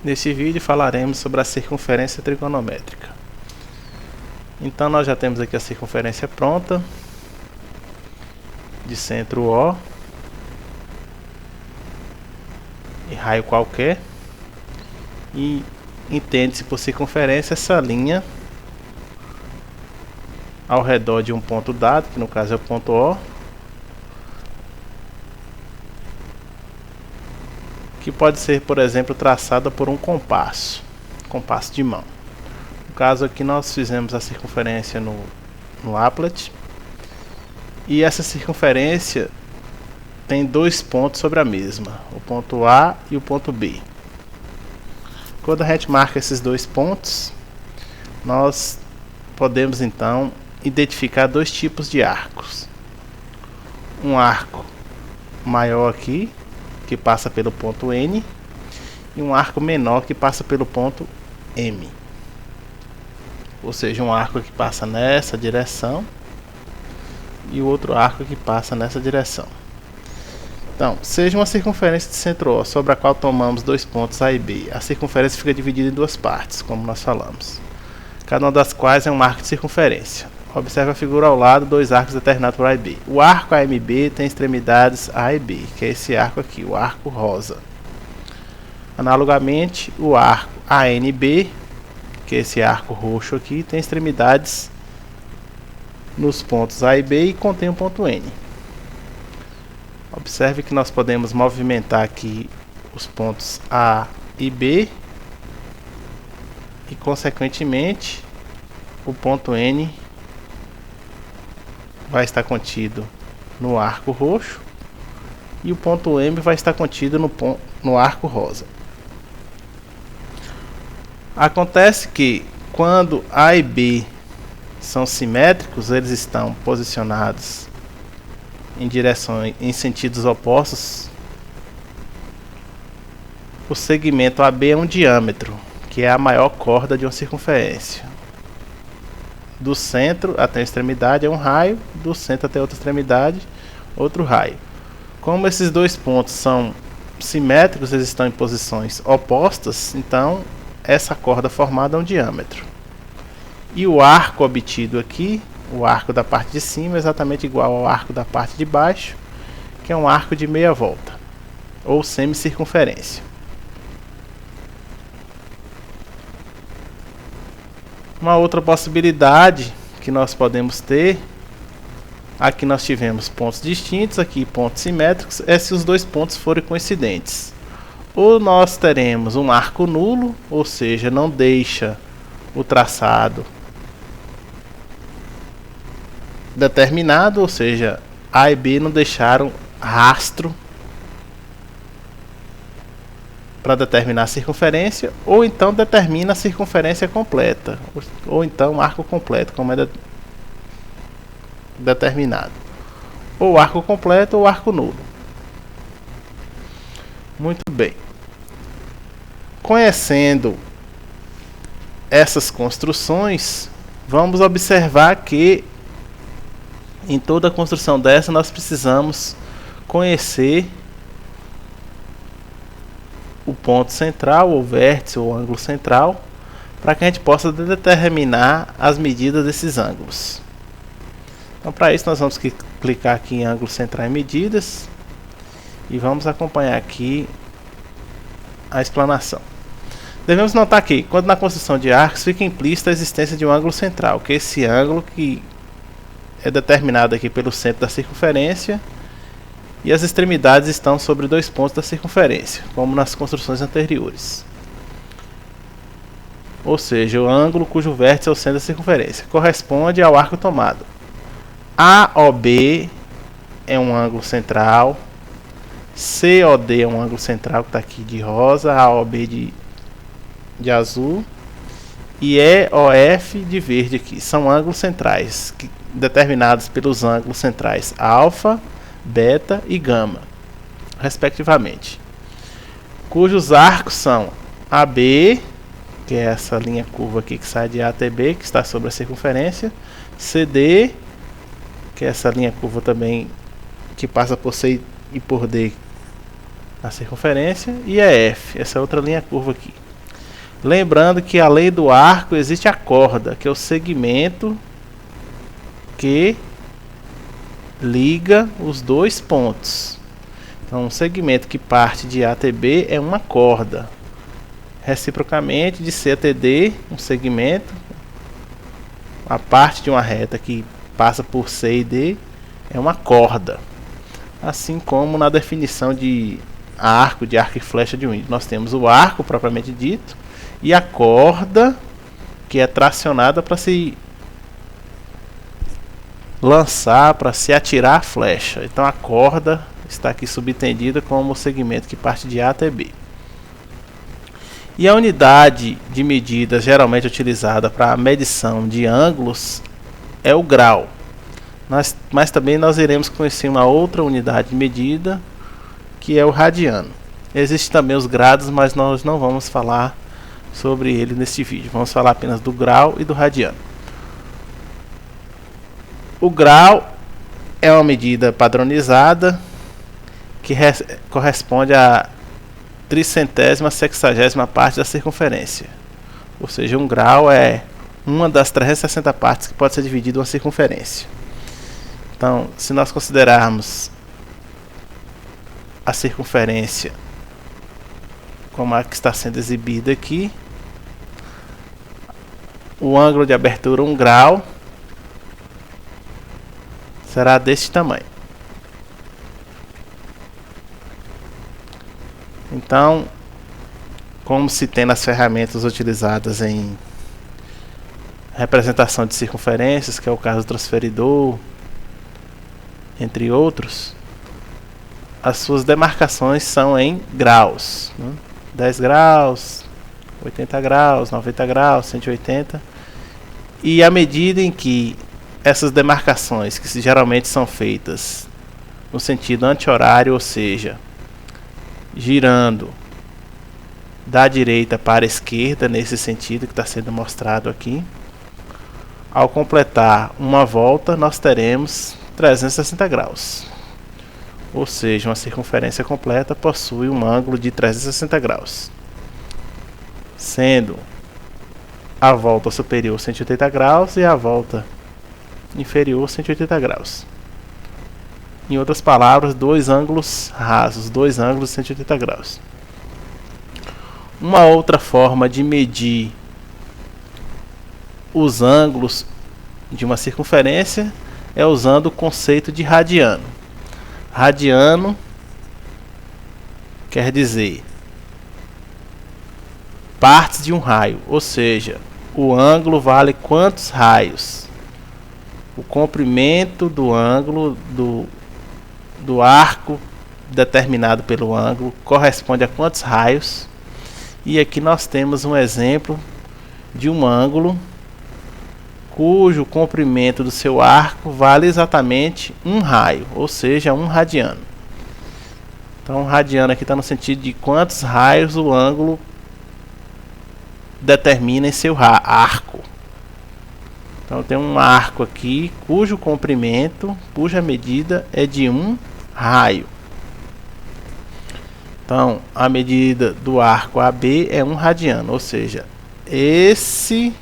Neste vídeo falaremos sobre a circunferência trigonométrica. Então nós já temos aqui a circunferência pronta, de centro O e raio qualquer, e entende-se por circunferência essa linha ao redor de um ponto dado, que no caso é o ponto O, que pode ser, por exemplo, traçada por um compasso de mão. No caso aqui nós fizemos a circunferência no applet, e essa circunferência tem dois pontos sobre a mesma, o ponto A e o ponto B. Quando a gente marca esses dois pontos, nós podemos então identificar dois tipos de arcos. Um arco maior aqui, que passa pelo ponto N, e um arco menor que passa pelo ponto M. Ou seja, um arco que passa nessa direção e o outro arco que passa nessa direção. Então, seja uma circunferência de centro O sobre a qual tomamos dois pontos A e B. A circunferência fica dividida em duas partes, como nós falamos, cada uma das quais é um arco de circunferência. Observe a figura ao lado, dois arcos determinados por A e B. O arco AMB tem extremidades A e B, que é esse arco aqui, o arco rosa. Analogamente, o arco ANB, que é esse arco roxo aqui, tem extremidades nos pontos A e B e contém o ponto N. Observe que nós podemos movimentar aqui os pontos A e B e, consequentemente, o ponto N vai estar contido no arco roxo e o ponto M vai estar contido no arco rosa. Acontece que quando A e B são simétricos, eles estão posicionados em sentidos opostos. O segmento AB é um diâmetro, que é a maior corda de uma circunferência. Do centro até a extremidade é um raio, do centro até outra extremidade, outro raio. Como esses dois pontos são simétricos, eles estão em posições opostas, então essa corda formada é um diâmetro. E o arco obtido aqui, o arco da parte de cima, é exatamente igual ao arco da parte de baixo, que é um arco de meia volta, ou semicircunferência. Uma outra possibilidade que nós podemos ter, aqui nós tivemos pontos distintos, aqui pontos simétricos, é se os dois pontos forem coincidentes. Ou nós teremos um arco nulo, ou seja, não deixa o traçado determinado, ou seja, A e B não deixaram rastro para determinar a circunferência, ou então determina a circunferência completa, ou então arco completo, como é determinado, ou arco completo ou arco nulo. Muito bem. Conhecendo essas construções, vamos observar que em toda construção dessa nós precisamos conhecer o ponto central, ou vértice, ou ângulo central, para que a gente possa determinar as medidas desses ângulos. Então, para isso nós vamos clicar aqui em ângulo central e medidas e vamos acompanhar aqui a explanação. Devemos notar que, quando na construção de arcos, fica implícita a existência de um ângulo central, que é esse ângulo que é determinado aqui pelo centro da circunferência, e as extremidades estão sobre dois pontos da circunferência, como nas construções anteriores. Ou seja, o ângulo cujo vértice é o centro da circunferência corresponde ao arco tomado. AOB é um ângulo central, COD é um ângulo central que está aqui de rosa, AOB de azul e EOF de verde aqui. São ângulos centrais determinados pelos ângulos centrais alfa, beta e gama, respectivamente, cujos arcos são AB, que é essa linha curva aqui que sai de A até B, que está sobre a circunferência, CD, que é essa linha curva também que passa por C e por D na circunferência, e EF, essa outra linha curva aqui. Lembrando que além do arco existe a corda, que é o segmento que liga os dois pontos. Então, um segmento que parte de A até B é uma corda. Reciprocamente, de C até D, um segmento, a parte de uma reta que passa por C e D é uma corda. Assim como na definição de arco e flecha de um, nós temos o arco propriamente dito e a corda que é tracionada para se lançar, para se atirar a flecha. Então a corda está aqui subentendida como o segmento que parte de A até B. E a unidade de medida geralmente utilizada para a medição de ângulos é o grau. Mas também nós iremos conhecer uma outra unidade de medida, que é o radiano. Existem também os grados, mas nós não vamos falar sobre ele neste vídeo. Vamos falar apenas do grau e do radiano. O grau é uma medida padronizada que corresponde a 360ª parte da circunferência. Ou seja, um grau é uma das 360 partes que pode ser dividida em uma circunferência. Então, se nós considerarmos a circunferência como a que está sendo exibida aqui, o ângulo de abertura 1 grau será deste tamanho. Então, como se tem nas ferramentas utilizadas em representação de circunferências, que é o caso do transferidor, entre outros, as suas demarcações são em graus, né? 10 graus, 80 graus, 90 graus, 180. E à medida em que essas demarcações, que geralmente são feitas no sentido anti-horário, ou seja, girando da direita para a esquerda, nesse sentido que está sendo mostrado aqui, ao completar uma volta nós teremos 360 graus. Ou seja, uma circunferência completa possui um ângulo de 360 graus, sendo a volta superior 180 graus e a volta inferior 180 graus. Em outras palavras, dois ângulos rasos, dois ângulos de 180 graus. Uma outra forma de medir os ângulos de uma circunferência é usando o conceito de radiano. Radiano quer dizer partes de um raio, ou seja, o ângulo vale quantos raios. O comprimento do ângulo do arco determinado pelo ângulo corresponde a quantos raios. E aqui nós temos um exemplo de um ângulo cujo comprimento do seu arco vale exatamente um raio, ou seja, um radiano. Então, radiano aqui está no sentido de quantos raios o ângulo determina em seu arco. Então, tem um arco aqui cujo comprimento, cuja medida é de um raio. Então, a medida do arco AB é um radiano, ou seja, esse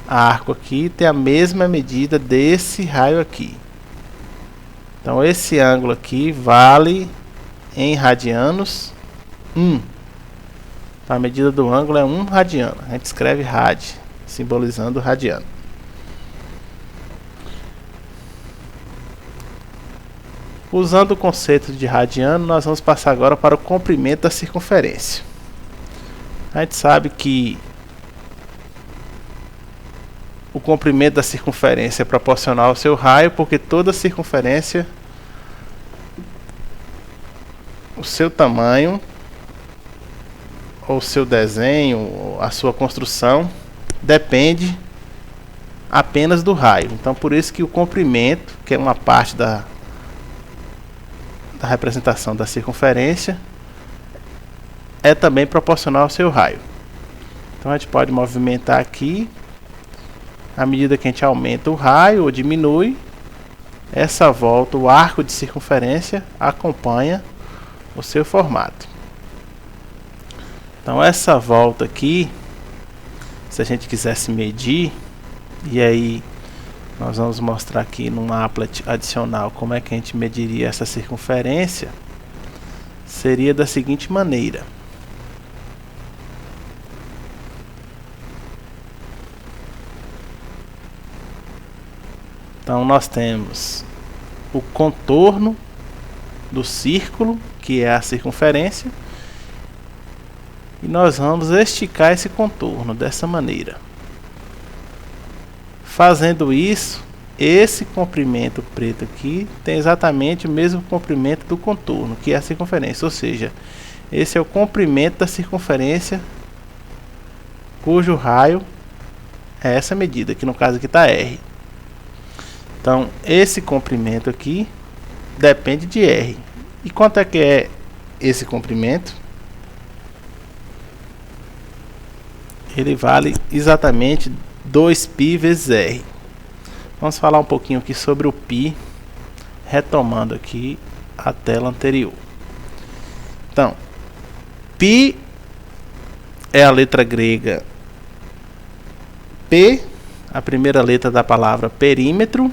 arco aqui tem a mesma medida desse raio aqui. Então, esse ângulo aqui vale em radianos 1. Então, a medida do ângulo é 1 radiano. A gente escreve rad, simbolizando o radiano. Usando o conceito de radiano, nós vamos passar agora para o comprimento da circunferência. A gente sabe que o comprimento da circunferência é proporcional ao seu raio, porque toda circunferência, o seu tamanho, ou o seu desenho, ou a sua construção, depende apenas do raio. Então, por isso que o comprimento, que é uma parte da representação da circunferência, é também proporcional ao seu raio. Então, a gente pode movimentar aqui. À medida que a gente aumenta o raio ou diminui, essa volta, o arco de circunferência, acompanha o seu formato. Então essa volta aqui, se a gente quisesse medir, e aí nós vamos mostrar aqui num applet adicional como é que a gente mediria essa circunferência, seria da seguinte maneira. Então nós temos o contorno do círculo, que é a circunferência, e nós vamos esticar esse contorno dessa maneira. Fazendo isso, esse comprimento preto aqui tem exatamente o mesmo comprimento do contorno, que é a circunferência, ou seja, esse é o comprimento da circunferência cujo raio é essa medida, que no caso aqui está R. Então esse comprimento aqui depende de R. E quanto é que é esse comprimento? Ele vale exatamente 2π vezes R. Vamos falar um pouquinho aqui sobre o π, retomando aqui a tela anterior. Então, π é a letra grega P, a primeira letra da palavra perímetro,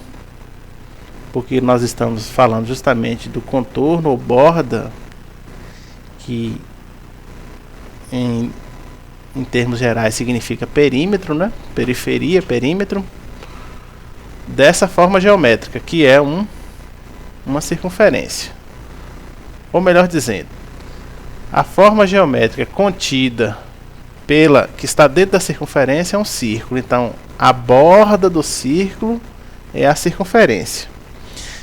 porque nós estamos falando justamente do contorno ou borda, que em termos gerais significa perímetro, né? Periferia, perímetro, dessa forma geométrica, que é uma circunferência. Ou melhor dizendo, a forma geométrica contida que está dentro da circunferência é um círculo. Então a borda do círculo é a circunferência.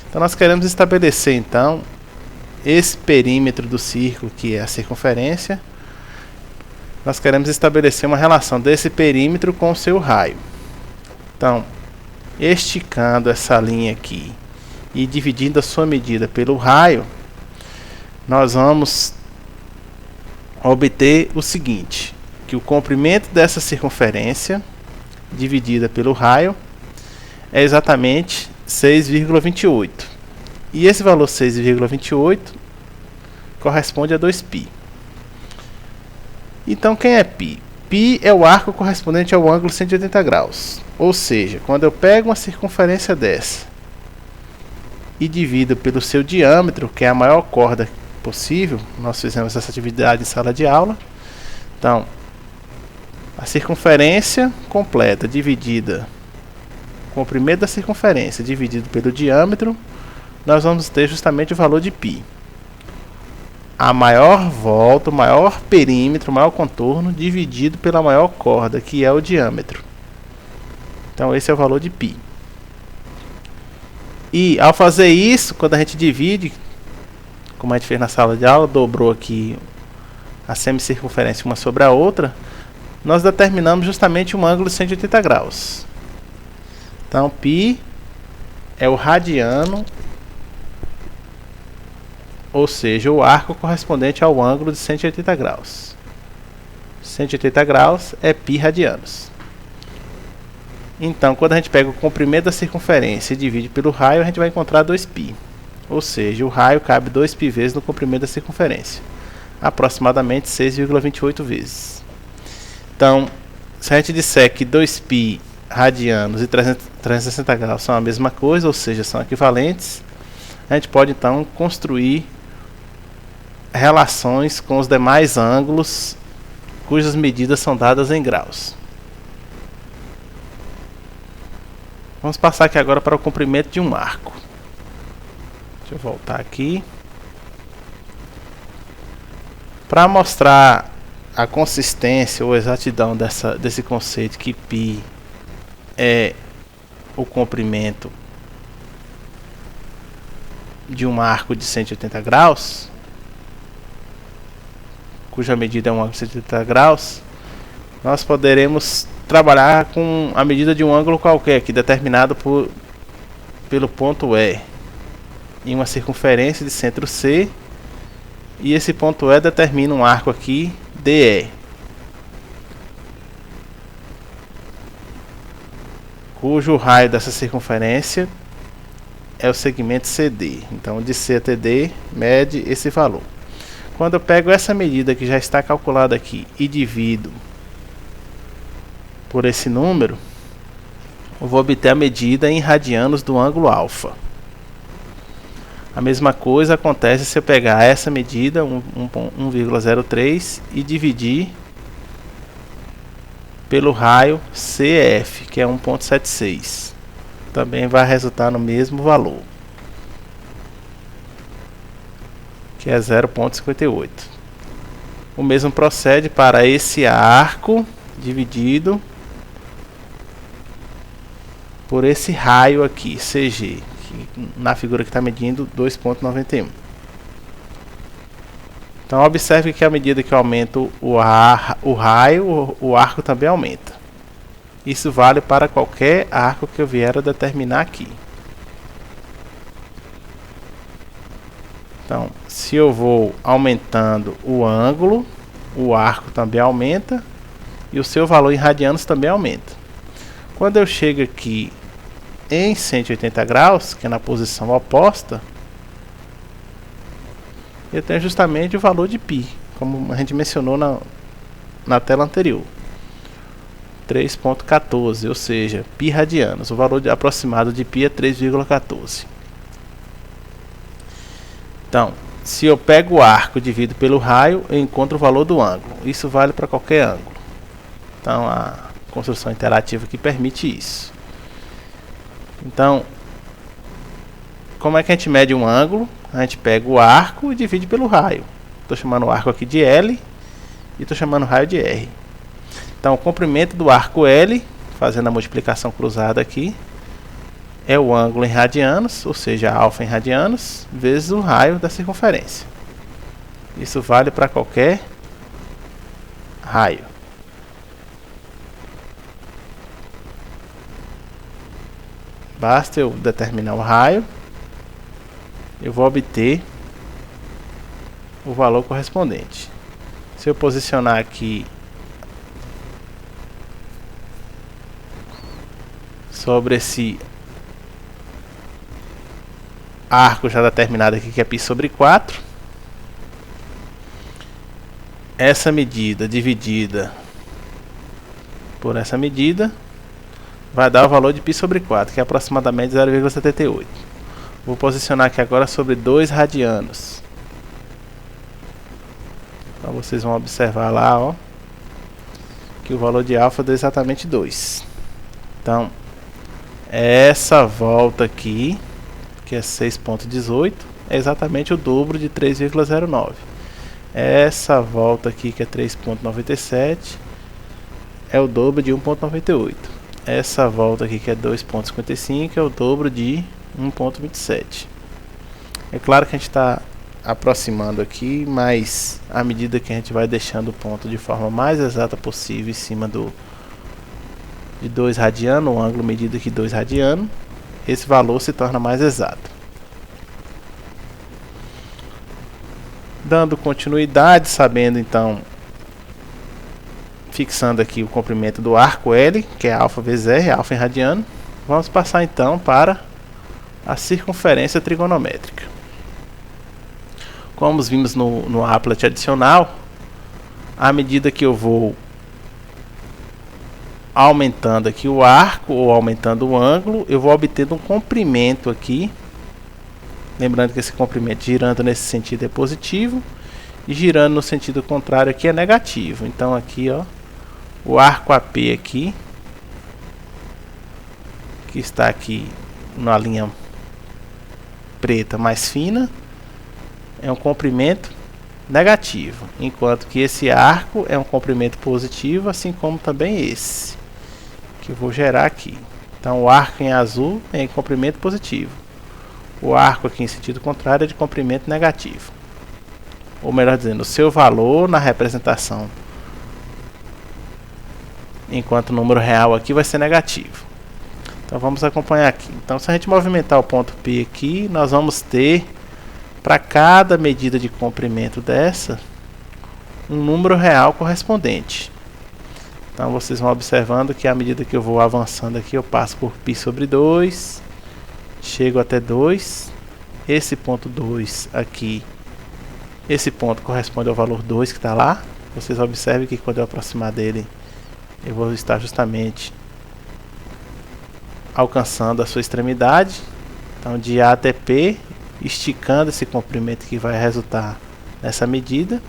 Então nós queremos estabelecer então esse perímetro do círculo, que é a circunferência. Nós queremos estabelecer uma relação desse perímetro com o seu raio. Então, esticando essa linha aqui e dividindo a sua medida pelo raio, nós vamos obter o seguinte, que o comprimento dessa circunferência dividida pelo raio é exatamente 6,28. E esse valor 6,28 corresponde a 2π. Então quem é π? Π é o arco correspondente ao ângulo 180 graus. Ou seja, quando eu pego uma circunferência dessa e divido pelo seu diâmetro, que é a maior corda possível, nós fizemos essa atividade em sala de aula. Então, a circunferência completa dividida, o comprimento da circunferência dividido pelo diâmetro, nós vamos ter justamente o valor de π. A maior volta, o maior perímetro, o maior contorno dividido pela maior corda, que é o diâmetro. Então esse é o valor de π. E ao fazer isso, quando a gente divide, como a gente fez na sala de aula, dobrou aqui a semicircunferência uma sobre a outra, nós determinamos justamente um ângulo de 180 graus. Então π é o radiano, ou seja, o arco correspondente ao ângulo de 180 graus. 180 graus é π radianos. Então, quando a gente pega o comprimento da circunferência e divide pelo raio, a gente vai encontrar 2π. Ou seja, o raio cabe 2π vezes no comprimento da circunferência. Aproximadamente 6,28 vezes. Então, se a gente disser que 2π radianos e 360 graus são a mesma coisa, ou seja, são equivalentes, a gente pode então construir relações com os demais ângulos cujas medidas são dadas em graus. Vamos passar aqui agora para o comprimento de um arco. Deixa eu voltar aqui. Para mostrar a consistência ou exatidão desse conceito que π é o comprimento de um arco de 180 graus, cuja medida é um ângulo de 180 graus, nós poderemos trabalhar com a medida de um ângulo qualquer, aqui determinado pelo ponto E, em uma circunferência de centro C, e esse ponto E determina um arco aqui, DE, cujo raio dessa circunferência é o segmento CD. Então, de C a TD, mede esse valor. Quando eu pego essa medida que já está calculada aqui e divido por esse número, eu vou obter a medida em radianos do ângulo alfa. A mesma coisa acontece se eu pegar essa medida, 1,03, e dividir pelo raio CF, que é 1,76. Também vai resultar no mesmo valor, que é 0,58. O mesmo procede para esse arco dividido por esse raio aqui, CG, que na figura que está medindo 2,91. Então observe que à medida que eu aumento o raio, o arco também aumenta. Isso vale para qualquer arco que eu vier a determinar aqui. Então, se eu vou aumentando o ângulo, o arco também aumenta e o seu valor em radianos também aumenta. Quando eu chego aqui em 180 graus, que é na posição oposta, eu tenho justamente o valor de π, como a gente mencionou na tela anterior. 3,14, ou seja, π radianos. O valor aproximado de π é 3,14. Então, se eu pego o arco e divido pelo raio, eu encontro o valor do ângulo. Isso vale para qualquer ângulo. Então, a construção interativa que permite isso. Então, como é que a gente mede um ângulo? A gente pega o arco e divide pelo raio. Estou chamando o arco aqui de L e estou chamando o raio de R. Então, o comprimento do arco L, fazendo a multiplicação cruzada aqui, é o ângulo em radianos, ou seja, alfa em radianos, vezes o raio da circunferência. Isso vale para qualquer raio. Basta eu determinar o raio, eu vou obter o valor correspondente. Se eu posicionar aqui sobre esse arco já determinado aqui, que é π sobre 4, essa medida dividida por essa medida vai dar o valor de π sobre 4, que é aproximadamente 0,78. Vou posicionar aqui agora sobre 2 radianos. Então vocês vão observar lá, ó, que o valor de alfa deu exatamente 2. Então, essa volta aqui, que é 6,18, é exatamente o dobro de 3,09. Essa volta aqui, que é 3,97, é o dobro de 1,98. Essa volta aqui, que é 2,55, é o dobro de 1,27. É claro que a gente está aproximando aqui, mas à medida que a gente vai deixando o ponto de forma mais exata possível em cima de 2 radianos, o ângulo medido aqui 2 radianos, esse valor se torna mais exato. Dando continuidade, sabendo então, fixando aqui o comprimento do arco L, que é alfa vezes R, alfa em radiano, vamos passar então para a circunferência trigonométrica. Como vimos no applet adicional, à medida que eu vou aumentando aqui o arco ou aumentando o ângulo, eu vou obtendo um comprimento aqui. Lembrando que esse comprimento girando nesse sentido é positivo e girando no sentido contrário aqui é negativo. Então aqui, ó, o arco AP aqui, que está aqui na linha preta mais fina, é um comprimento negativo, enquanto que esse arco é um comprimento positivo, assim como também esse que eu vou gerar aqui. Então o arco em azul é em comprimento positivo, o arco aqui em sentido contrário é de comprimento negativo. Ou melhor dizendo, o seu valor na representação enquanto número real aqui vai ser negativo. Então vamos acompanhar aqui. Então se a gente movimentar o ponto P aqui, nós vamos ter para cada medida de comprimento dessa um número real correspondente. Então vocês vão observando que à medida que eu vou avançando aqui, eu passo por π sobre 2, chego até 2, esse ponto 2 aqui Esse ponto corresponde ao valor 2 que está lá. Vocês observem que quando eu aproximar dele, eu vou estar justamente alcançando a sua extremidade. Então de A até P, esticando esse comprimento que vai resultar nessa medida.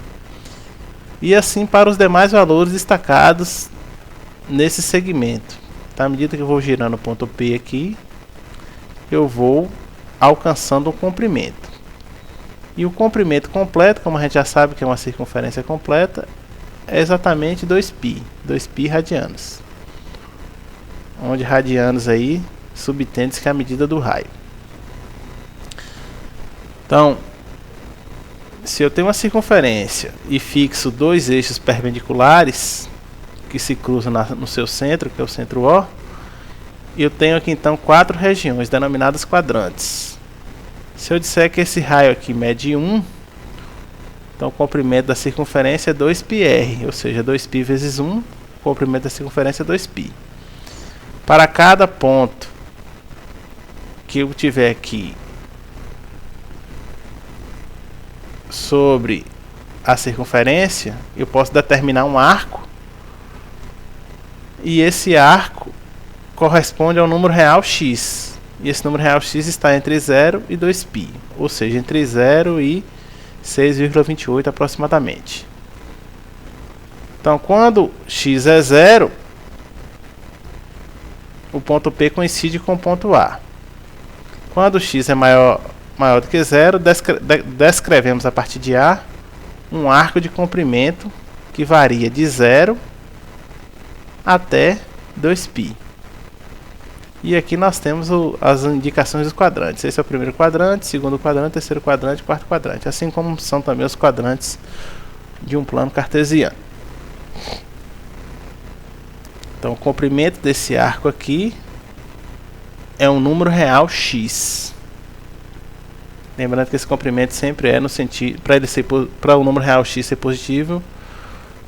E assim para os demais valores destacados nesse segmento. Então, à medida que eu vou girando o ponto P aqui, eu vou alcançando o comprimento. E o comprimento completo, como a gente já sabe que é uma circunferência completa, é exatamente 2π, 2π radianos. Onde radianos aí subtende-se que é a medida do raio. Então, se eu tenho uma circunferência e fixo dois eixos perpendiculares que se cruzam no seu centro, que é o centro O, eu tenho aqui então 4 regiões denominadas quadrantes. Se eu disser que esse raio aqui mede 1, então o comprimento da circunferência é 2πr, ou seja, 2π vezes 1, o comprimento da circunferência é 2π. Para cada ponto que eu tiver aqui sobre a circunferência, eu posso determinar um arco, e esse arco corresponde ao número real x, e esse número real x está entre 0 e 2π, ou seja, entre 0 e 6,28 aproximadamente. Então, quando x é 0, o ponto P coincide com o ponto A. Quando x é maior do que 0, descrevemos a partir de A um arco de comprimento que varia de 0 até 2π. E aqui nós temos as indicações dos quadrantes. Esse é o primeiro quadrante, segundo quadrante, terceiro quadrante, quarto quadrante. Assim como são também os quadrantes de um plano cartesiano. Então o comprimento desse arco aqui é um número real x. Lembrando que esse comprimento sempre é no sentido, para o número real x ser positivo,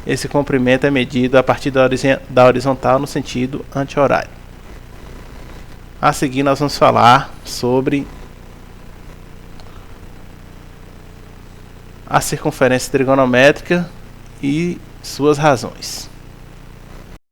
esse comprimento é medido a partir da horizontal no sentido anti-horário. A seguir nós vamos falar sobre a circunferência trigonométrica e suas razões.